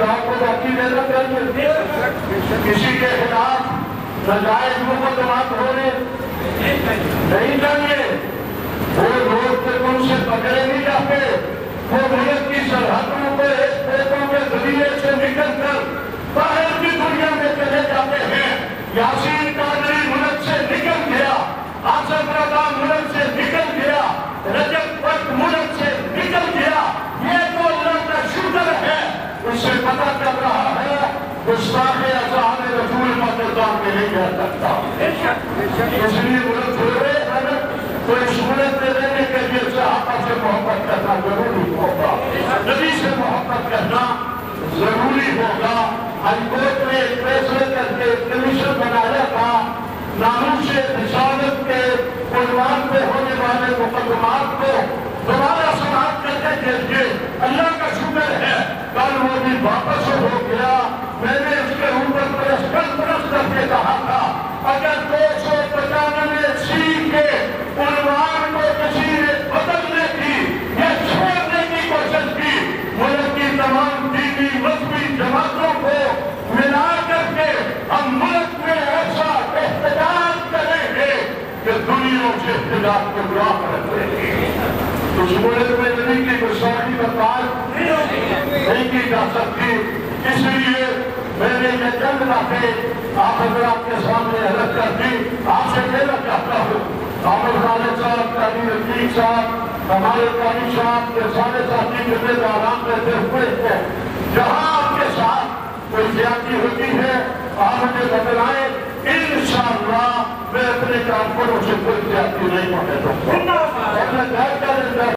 شراب کو باقی دینا چاہیے. کسی کے خلاف ناجائز مقدمات ہونے نہیں چاہیے. وہ لوگ ان سے پکڑے نہیں جاتے. وہ ملک کی سرحدوں پہ کھیتوں کے ذریعے سے نکل کر باہر کی دنیا میں چلے جاتے ہیں. یاسین قادری ملک سے نکل گیا, آصف رضا ملک سے نکل گیا, رجب بٹ ملک سے نکل گیا. یہ تو اللہ کا شکر ہے. اس سے پتہ چل رہا ہے گستاخ اذان رسول پاکستان میں نہیں رہ سکتا. اس لیے ملک چھوڑے تو اس ملک میں رہنے کے لیے صحابہ سے محبت کرنا ضروری ہوگا, نبی سے محبت کرنا ضروری ہوگا. ہائی کورٹ نے ایک فیصلے کر کے کمیشن بنایا تھا ناموس رسالت کے عنوان پہ ہونے والے مقدمات کو دوبارہ سماعت کرنے کے لیے. اللہ کا شکر ہے کل وہ بھی واپس ہو گیا. میں نے اس کے اوپر پرس کر کے کہا تھا اگر 295 کے عنوان کو کسی نے بدلنے کی یا چھوڑنے کی کوشش کی, ملک کی تمام دینی مذہبی جماعتوں کو ملا کر کے ہم ملک میں ایسا احتجاج کریں گے کہ دنیا سے احتجاج کو گراہ رکھیں گے. اس ملک میں نبی کی گستاخی برداشت نہیں کی جا سکتی. اس لیے میں نے یہ چند باتیں آپ حضرات کے سامنے عرض کر دی. آپ سے کہنا چاہتا ہوں عامر خالد صاحب, قاضی رفیق صاحب, ہمارے قاضی صاحب کے سارے ساتھی جتنے آرام کرتے ہوئے ہیں, جہاں آپ کے ساتھ کوئی زیادتی ہوتی ہے آپ مجھے بتلائیں. انشاءاللہ میں اپنے کارکنوں سے کوئی زیادتی نہیں پڑھنے دوں گا.